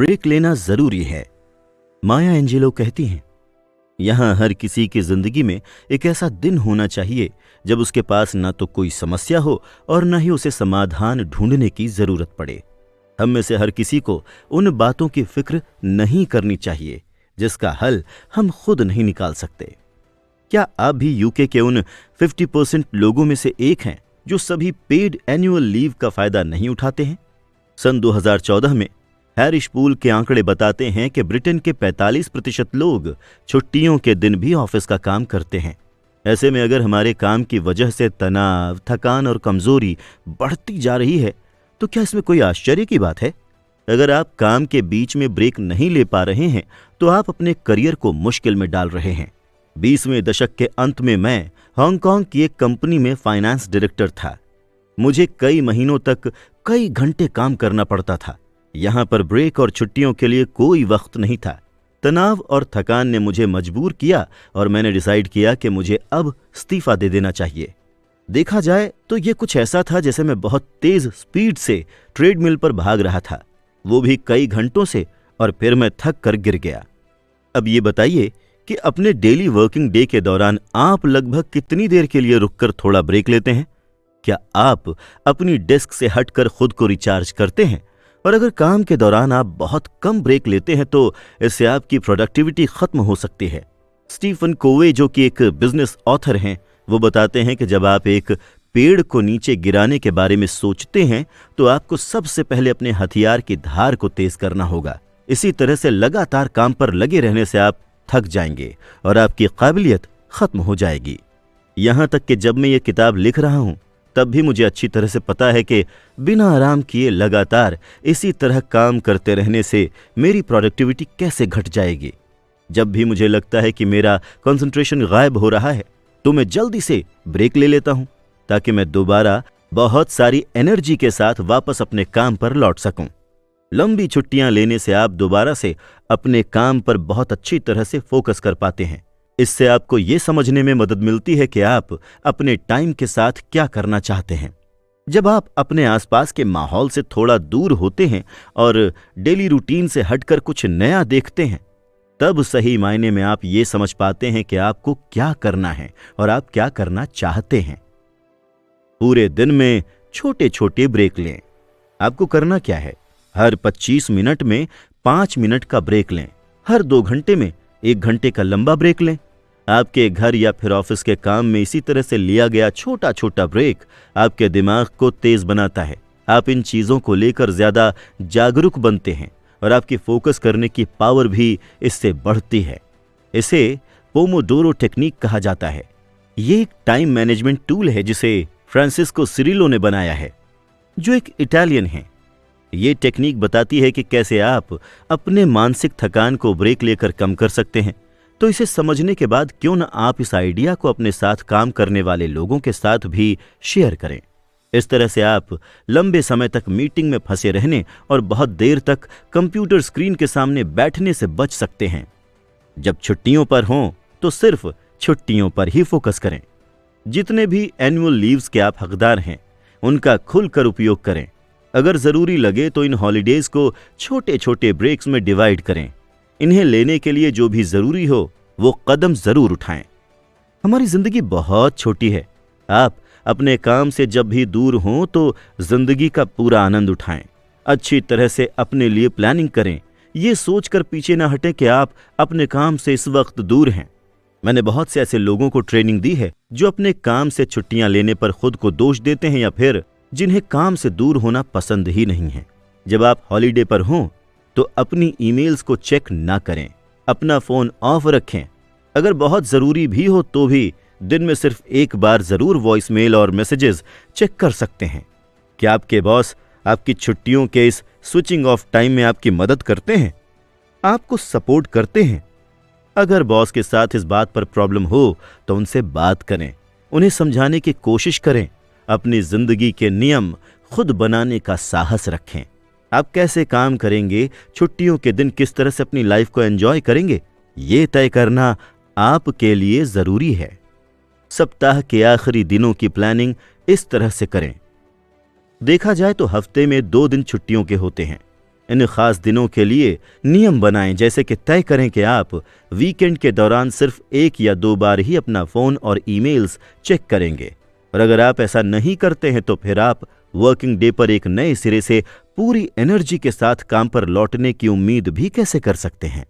Break लेना जरूरी है। माया एंजेलो कहती हैं, यहां हर किसी की जिंदगी में एक ऐसा दिन होना चाहिए जब उसके पास ना तो कोई समस्या हो और न ही उसे समाधान ढूंढने की जरूरत पड़े। हम में से हर किसी को उन बातों की फिक्र नहीं करनी चाहिए जिसका हल हम खुद नहीं निकाल सकते। क्या आप भी यूके के उन 50% लोगों में से एक हैं जो सभी पेड एनुअल लीव का फायदा नहीं उठाते हैं? सन 2014 में हैरिश पूल के आंकड़े बताते हैं कि ब्रिटेन के 45% लोग छुट्टियों के दिन भी ऑफिस का काम करते हैं। ऐसे में अगर हमारे काम की वजह से तनाव, थकान और कमजोरी बढ़ती जा रही है तो क्या इसमें कोई आश्चर्य की बात है? अगर आप काम के बीच में ब्रेक नहीं ले पा रहे हैं तो आप अपने करियर को मुश्किल में डाल रहे हैं। 20वें दशक के अंत में मैं हांगकांग की एक कंपनी में फाइनेंस डायरेक्टर था। मुझे कई महीनों तक कई घंटे काम करना पड़ता था। यहां पर ब्रेक और छुट्टियों के लिए कोई वक्त नहीं था। तनाव और थकान ने मुझे मजबूर किया और मैंने डिसाइड किया कि मुझे अब इस्तीफा दे देना चाहिए। देखा जाए तो यह कुछ ऐसा था जैसे मैं बहुत तेज स्पीड से ट्रेडमिल पर भाग रहा था, वो भी कई घंटों से, और फिर मैं थक कर गिर गया। अब ये बताइए कि अपने डेली वर्किंग डे के दौरान आप लगभग कितनी देर के लिए रुककर थोड़ा ब्रेक लेते हैं? क्या आप अपनी डेस्क से हटकर खुद को रिचार्ज करते हैं? और अगर काम के दौरान आप बहुत कम ब्रेक लेते हैं तो इससे आपकी प्रोडक्टिविटी खत्म हो सकती है। स्टीफन कोवे, जो कि एक बिजनेस ऑथर हैं, वो बताते हैं कि जब आप एक पेड़ को नीचे गिराने के बारे में सोचते हैं तो आपको सबसे पहले अपने हथियार की धार को तेज करना होगा। इसी तरह से लगातार काम पर लगे रहने से आप थक जाएंगे और आपकी काबिलियत खत्म हो जाएगी। यहां तक कि जब मैं ये किताब लिख रहा हूं तब भी मुझे अच्छी तरह से पता है कि बिना आराम किए लगातार इसी तरह काम करते रहने से मेरी प्रोडक्टिविटी कैसे घट जाएगी। जब भी मुझे लगता है कि मेरा कंसंट्रेशन गायब हो रहा है तो मैं जल्दी से ब्रेक ले लेता हूं ताकि मैं दोबारा बहुत सारी एनर्जी के साथ वापस अपने काम पर लौट सकूं। लंबी छुट्टियां लेने से आप दोबारा से अपने काम पर बहुत अच्छी तरह से फोकस कर पाते हैं। इससे आपको ये समझने में मदद मिलती है कि आप अपने टाइम के साथ क्या करना चाहते हैं। जब आप अपने आसपास के माहौल से थोड़ा दूर होते हैं और डेली रूटीन से हटकर कुछ नया देखते हैं, तब सही मायने में आप ये समझ पाते हैं कि आपको क्या करना है और आप क्या करना चाहते हैं। पूरे दिन में छोटे छोटे ब्रेक लें। आपको करना क्या है? हर 25 मिनट में 5 मिनट का ब्रेक लें। हर 2 घंटे में 1 घंटे का लंबा ब्रेक लें। आपके घर या फिर ऑफिस के काम में इसी तरह से लिया गया छोटा छोटा ब्रेक आपके दिमाग को तेज बनाता है। आप इन चीजों को लेकर ज्यादा जागरूक बनते हैं और आपकी फोकस करने की पावर भी इससे बढ़ती है। इसे पोमोडोरो टेक्निक कहा जाता है। ये एक टाइम मैनेजमेंट टूल है जिसे फ्रांसिस्को सिरिलो ने बनाया है, जो एक इटालियन है। ये टेक्निक बताती है कि कैसे आप अपने मानसिक थकान को ब्रेक लेकर कम कर सकते हैं। तो इसे समझने के बाद क्यों न आप इस आइडिया को अपने साथ काम करने वाले लोगों के साथ भी शेयर करें। इस तरह से आप लंबे समय तक मीटिंग में फंसे रहने और बहुत देर तक कंप्यूटर स्क्रीन के सामने बैठने से बच सकते हैं। जब छुट्टियों पर हों तो सिर्फ छुट्टियों पर ही फोकस करें। जितने भी एनुअल लीव्स के आप हकदार हैं उनका खुलकर उपयोग करें। अगर जरूरी लगे तो इन हॉलीडेज को छोटे छोटे ब्रेक्स में डिवाइड करें। इन्हें लेने के लिए जो भी जरूरी हो वो कदम जरूर उठाएं। हमारी जिंदगी बहुत छोटी है। आप अपने काम से जब भी दूर हों तो जिंदगी का पूरा आनंद उठाएं। अच्छी तरह से अपने लिए प्लानिंग करें। ये सोचकर पीछे ना हटें कि आप अपने काम से इस वक्त दूर हैं। मैंने बहुत से ऐसे लोगों को ट्रेनिंग दी है जो अपने काम से छुट्टियां लेने पर खुद को दोष देते हैं या फिर जिन्हें काम से दूर होना पसंद ही नहीं है। जब आप हॉलीडे पर हों तो अपनी ईमेल्स को चेक ना करें। अपना फोन ऑफ रखें। अगर बहुत जरूरी भी हो तो भी दिन में सिर्फ एक बार जरूर वॉइसमेल और मैसेजेस चेक कर सकते हैं। क्या आपके बॉस आपकी छुट्टियों के इस स्विचिंग ऑफ टाइम में आपकी मदद करते हैं, आपको सपोर्ट करते हैं? अगर बॉस के साथ इस बात पर प्रॉब्लम हो तो उनसे बात करें, उन्हें समझाने की कोशिश करें। अपनी जिंदगी के नियम खुद बनाने का साहस रखें। आप कैसे काम करेंगे, छुट्टियों के दिन किस तरह से अपनी लाइफ को एंजॉय करेंगे, ये तय करना आपके लिए जरूरी है। सप्ताह के आखिरी दिनों की प्लानिंग इस तरह से करें। देखा जाए तो हफ्ते में 2 दिन छुट्टियों के होते हैं। इन खास दिनों के लिए नियम बनाएं, जैसे कि तय करें कि आप वीकेंड के दौरान सिर्फ 1 या 2 बार ही अपना फ़ोन और ईमेल्स चेक करेंगे। और अगर आप ऐसा नहीं करते हैं तो फिर आप वर्किंग डे पर एक नए सिरे से पूरी एनर्जी के साथ काम पर लौटने की उम्मीद भी कैसे कर सकते हैं।